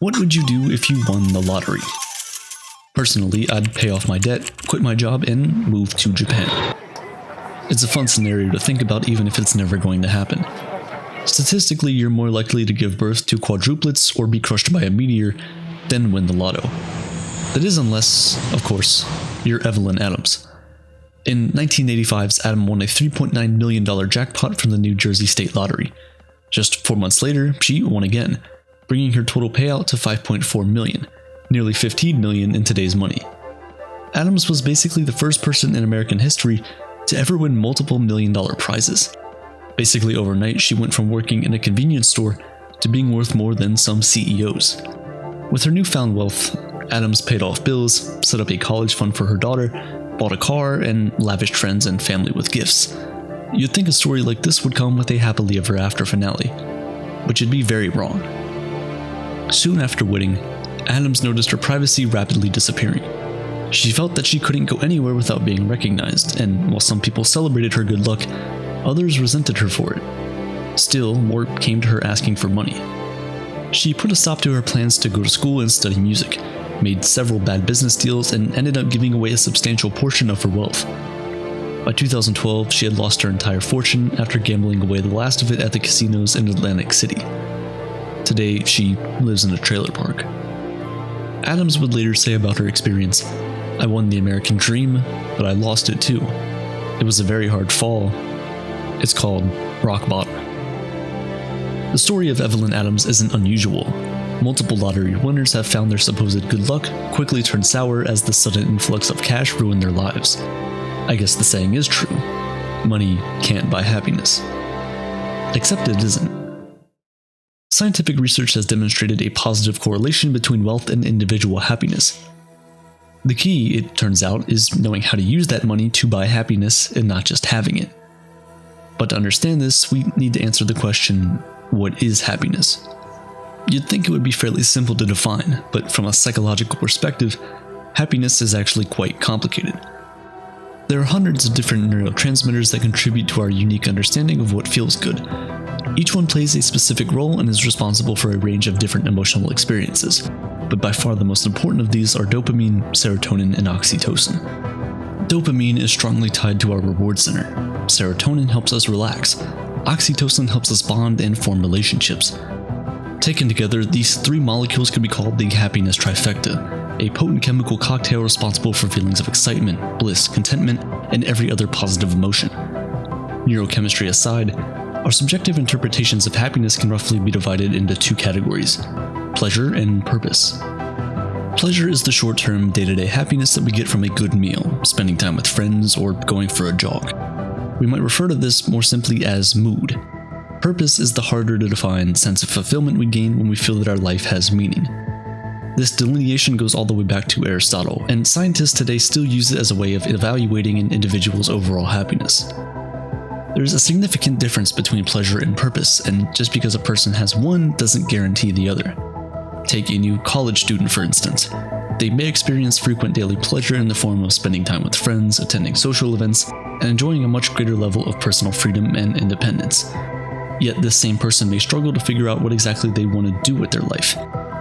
What would you do if you won the lottery? Personally, I'd pay off my debt, quit my job, and move to Japan. It's a fun scenario to think about even if it's never going to happen. Statistically, you're more likely to give birth to quadruplets or be crushed by a meteor than win the lotto. That is unless, of course, you're Evelyn Adams. In 1985's Adam won a $3.9 million jackpot from the New Jersey State Lottery. Just 4 months later, she won again, bringing her total payout to $5.4 million, nearly $15 million in today's money. Adams was basically the first person in American history to ever win multiple million-dollar prizes. Basically overnight, she went from working in a convenience store to being worth more than some CEOs. With her newfound wealth, Adams paid off bills, set up a college fund for her daughter, bought a car, and lavished friends and family with gifts. You'd think a story like this would come with a happily ever after finale, but you'd be very wrong. Soon after winning, Adams noticed her privacy rapidly disappearing. She felt that she couldn't go anywhere without being recognized, and while some people celebrated her good luck, others resented her for it. Still, more came to her asking for money. She put a stop to her plans to go to school and study music, made several bad business deals, and ended up giving away a substantial portion of her wealth. By 2012, she had lost her entire fortune after gambling away the last of it at the casinos in Atlantic City. Today, she lives in a trailer park. Adams would later say about her experience, "I won the American dream, but I lost it too. It was a very hard fall. It's called rock bottom." The story of Evelyn Adams isn't unusual. Multiple lottery winners have found their supposed good luck quickly turn sour as the sudden influx of cash ruined their lives. I guess the saying is true: money can't buy happiness. Except it isn't. Scientific research has demonstrated a positive correlation between wealth and individual happiness. The key, it turns out, is knowing how to use that money to buy happiness and not just having it. But to understand this, we need to answer the question, what is happiness? You'd think it would be fairly simple to define, but from a psychological perspective, happiness is actually quite complicated. There are hundreds of different neurotransmitters that contribute to our unique understanding of what feels good. Each one plays a specific role and is responsible for a range of different emotional experiences, but by far the most important of these are dopamine, serotonin, and oxytocin. Dopamine is strongly tied to our reward center. Serotonin helps us relax. Oxytocin helps us bond and form relationships. Taken together, these three molecules could be called the happiness trifecta, a potent chemical cocktail responsible for feelings of excitement, bliss, contentment, and every other positive emotion. Neurochemistry aside, our subjective interpretations of happiness can roughly be divided into two categories: pleasure and purpose. Pleasure is the short-term, day-to-day happiness that we get from a good meal, spending time with friends, or going for a jog. We might refer to this more simply as mood. Purpose is the harder to define sense of fulfillment we gain when we feel that our life has meaning. This delineation goes all the way back to Aristotle, and scientists today still use it as a way of evaluating an individual's overall happiness. There's a significant difference between pleasure and purpose, and just because a person has one doesn't guarantee the other. Take a new college student, for instance. They may experience frequent daily pleasure in the form of spending time with friends, attending social events, and enjoying a much greater level of personal freedom and independence. Yet this same person may struggle to figure out what exactly they want to do with their life.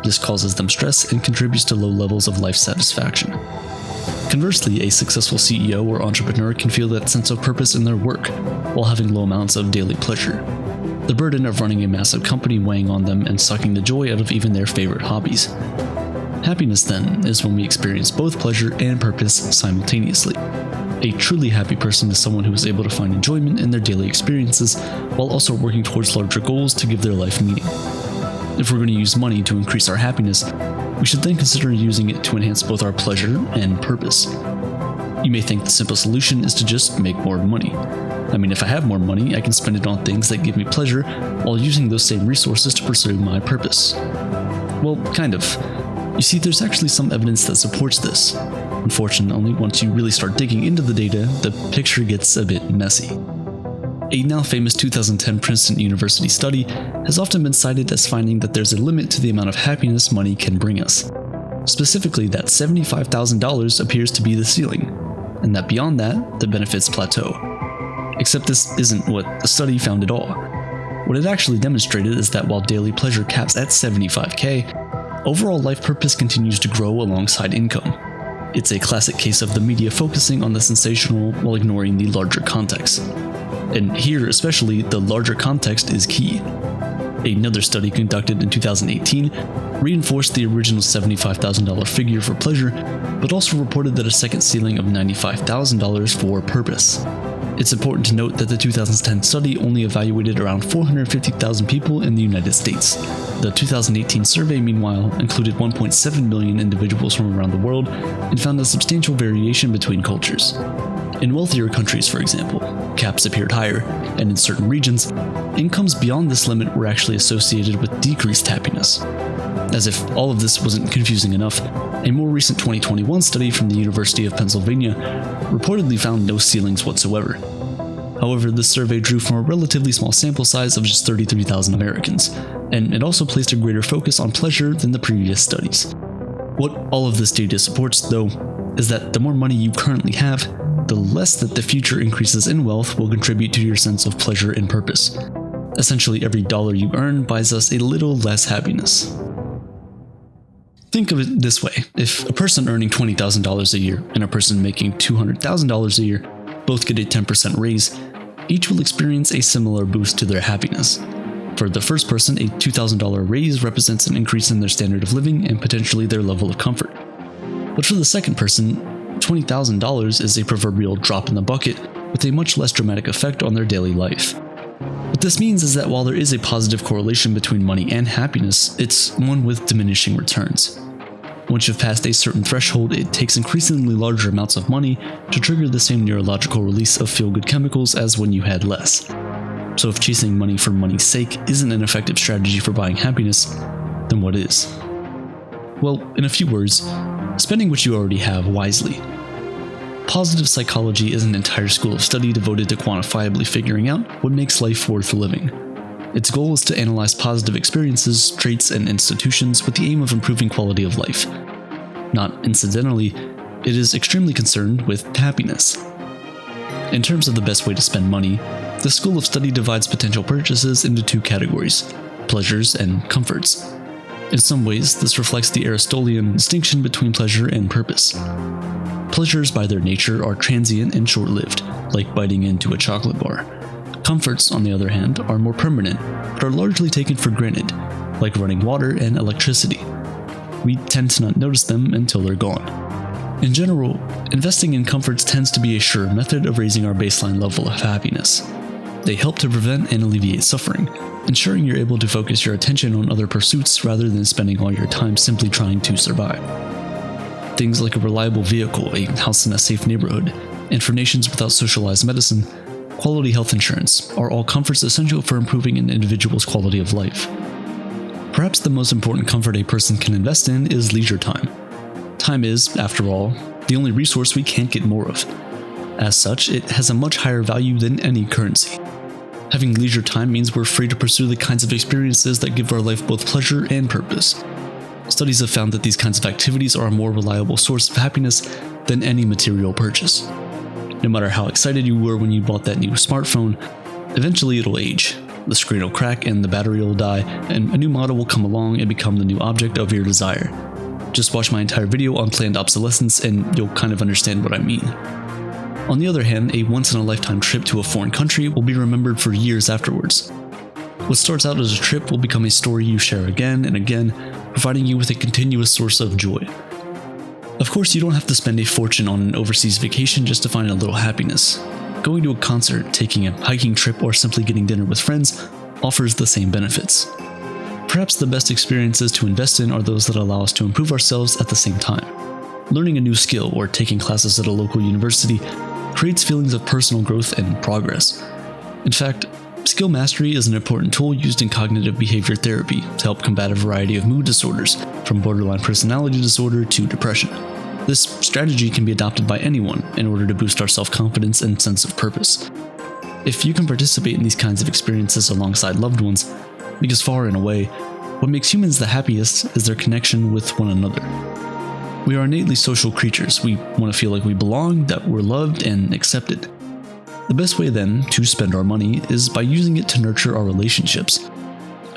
This causes them stress and contributes to low levels of life satisfaction. Conversely, a successful CEO or entrepreneur can feel that sense of purpose in their work, while having low amounts of daily pleasure. The burden of running a massive company weighing on them and sucking the joy out of even their favorite hobbies. Happiness, then, is when we experience both pleasure and purpose simultaneously. A truly happy person is someone who is able to find enjoyment in their daily experiences while also working towards larger goals to give their life meaning. If we're going to use money to increase our happiness, we should then consider using it to enhance both our pleasure and purpose. You may think the simple solution is to just make more money. I mean, if I have more money, I can spend it on things that give me pleasure while using those same resources to pursue my purpose. Well, kind of. You see, there's actually some evidence that supports this. Unfortunately, once you really start digging into the data, the picture gets a bit messy. A now famous 2010 Princeton University study has often been cited as finding that there's a limit to the amount of happiness money can bring us. Specifically, that $75,000 appears to be the ceiling, and that beyond that, the benefits plateau. Except this isn't what the study found at all. What it actually demonstrated is that while daily pleasure caps at $75K, overall life purpose continues to grow alongside income. It's a classic case of the media focusing on the sensational while ignoring the larger context. And here especially, the larger context is key. Another study conducted in 2018 reinforced the original $75,000 figure for pleasure, but also reported that a second ceiling of $95,000 for purpose. It's important to note that the 2010 study only evaluated around 450,000 people in the United States. The 2018 survey, meanwhile, included 1.7 million individuals from around the world and found a substantial variation between cultures. In wealthier countries, for example, caps appeared higher, and in certain regions, incomes beyond this limit were actually associated with decreased happiness. As if all of this wasn't confusing enough, a more recent 2021 study from the University of Pennsylvania reportedly found no ceilings whatsoever. However, this survey drew from a relatively small sample size of just 33,000 Americans, and it also placed a greater focus on pleasure than the previous studies. What all of this data supports, though, is that the more money you currently have, the less that the future increases in wealth will contribute to your sense of pleasure and purpose. Essentially, every dollar you earn buys us a little less happiness. Think of it this way: if a person earning $20,000 a year and a person making $200,000 a year both get a 10% raise, each will experience a similar boost to their happiness. For the first person, a $2,000 raise represents an increase in their standard of living and potentially their level of comfort. But for the second person, $20,000 is a proverbial drop in the bucket with a much less dramatic effect on their daily life. What this means is that while there is a positive correlation between money and happiness, it's one with diminishing returns. Once you've passed a certain threshold, it takes increasingly larger amounts of money to trigger the same neurological release of feel-good chemicals as when you had less. So if chasing money for money's sake isn't an effective strategy for buying happiness, then what is? Well, in a few words, spending what you already have wisely. Positive psychology is an entire school of study devoted to quantifiably figuring out what makes life worth living. Its goal is to analyze positive experiences, traits, and institutions with the aim of improving quality of life. Not incidentally, it is extremely concerned with happiness. In terms of the best way to spend money, the school of study divides potential purchases into two categories: pleasures and comforts. In some ways, this reflects the Aristotelian distinction between pleasure and purpose. Pleasures by their nature are transient and short-lived, like biting into a chocolate bar. Comforts, on the other hand, are more permanent, but are largely taken for granted, like running water and electricity. We tend to not notice them until they're gone. In general, investing in comforts tends to be a sure method of raising our baseline level of happiness. They help to prevent and alleviate suffering, ensuring you're able to focus your attention on other pursuits rather than spending all your time simply trying to survive. Things like a reliable vehicle, a house in a safe neighborhood, and for nations without socialized medicine, quality health insurance are all comforts essential for improving an individual's quality of life. Perhaps the most important comfort a person can invest in is leisure time. Time is, after all, the only resource we can't get more of. As such, it has a much higher value than any currency. Having leisure time means we're free to pursue the kinds of experiences that give our life both pleasure and purpose. Studies have found that these kinds of activities are a more reliable source of happiness than any material purchase. No matter how excited you were when you bought that new smartphone, eventually it'll age. The screen will crack and the battery will die, and a new model will come along and become the new object of your desire. Just watch my entire video on planned obsolescence and you'll kind of understand what I mean. On the other hand, a once-in-a-lifetime trip to a foreign country will be remembered for years afterwards. What starts out as a trip will become a story you share again and again, providing you with a continuous source of joy. Of course, you don't have to spend a fortune on an overseas vacation just to find a little happiness. Going to a concert, taking a hiking trip, or simply getting dinner with friends offers the same benefits. Perhaps the best experiences to invest in are those that allow us to improve ourselves at the same time. Learning a new skill or taking classes at a local university creates feelings of personal growth and progress. In fact, skill mastery is an important tool used in cognitive behavior therapy to help combat a variety of mood disorders, from borderline personality disorder to depression. This strategy can be adopted by anyone in order to boost our self-confidence and sense of purpose. If you can participate in these kinds of experiences alongside loved ones, because far and away, what makes humans the happiest is their connection with one another. We are innately social creatures. We want to feel like we belong, that we're loved and accepted. The best way then to spend our money is by using it to nurture our relationships.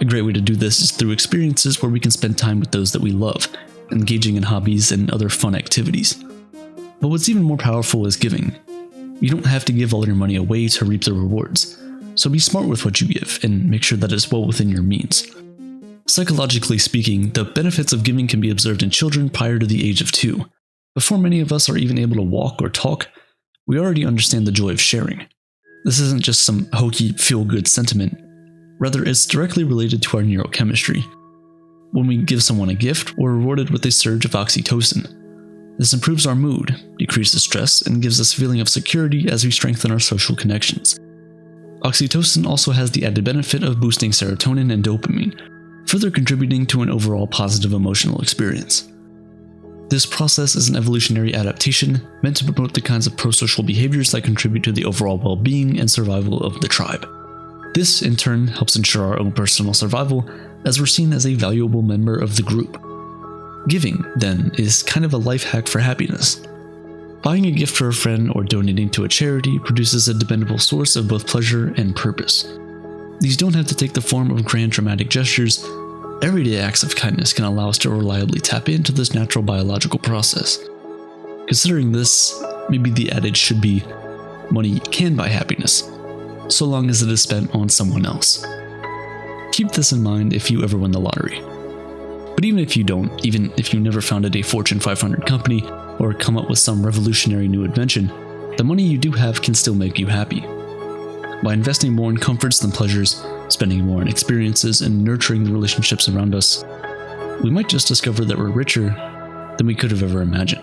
A great way to do this is through experiences where we can spend time with those that we love, engaging in hobbies and other fun activities. But what's even more powerful is giving. You don't have to give all your money away to reap the rewards, so be smart with what you give and make sure that it's well within your means. Psychologically speaking, the benefits of giving can be observed in children prior to the age of 2. Before many of us are even able to walk or talk, we already understand the joy of sharing. This isn't just some hokey feel-good sentiment. Rather, it's directly related to our neurochemistry. When we give someone a gift, we're rewarded with a surge of oxytocin. This improves our mood, decreases stress, and gives us a feeling of security as we strengthen our social connections. Oxytocin also has the added benefit of boosting serotonin and dopamine, further contributing to an overall positive emotional experience. This process is an evolutionary adaptation meant to promote the kinds of prosocial behaviors that contribute to the overall well-being and survival of the tribe. This, in turn, helps ensure our own personal survival, as we're seen as a valuable member of the group. Giving, then, is kind of a life hack for happiness. Buying a gift for a friend or donating to a charity produces a dependable source of both pleasure and purpose. These don't have to take the form of grand dramatic gestures. Everyday acts of kindness can allow us to reliably tap into this natural biological process. Considering this, maybe the adage should be, money can buy happiness, so long as it is spent on someone else. Keep this in mind if you ever win the lottery. But even if you don't, even if you never founded a Fortune 500 company or come up with some revolutionary new invention, the money you do have can still make you happy. By investing more in comforts than pleasures, spending more in experiences, and nurturing the relationships around us, we might just discover that we're richer than we could have ever imagined.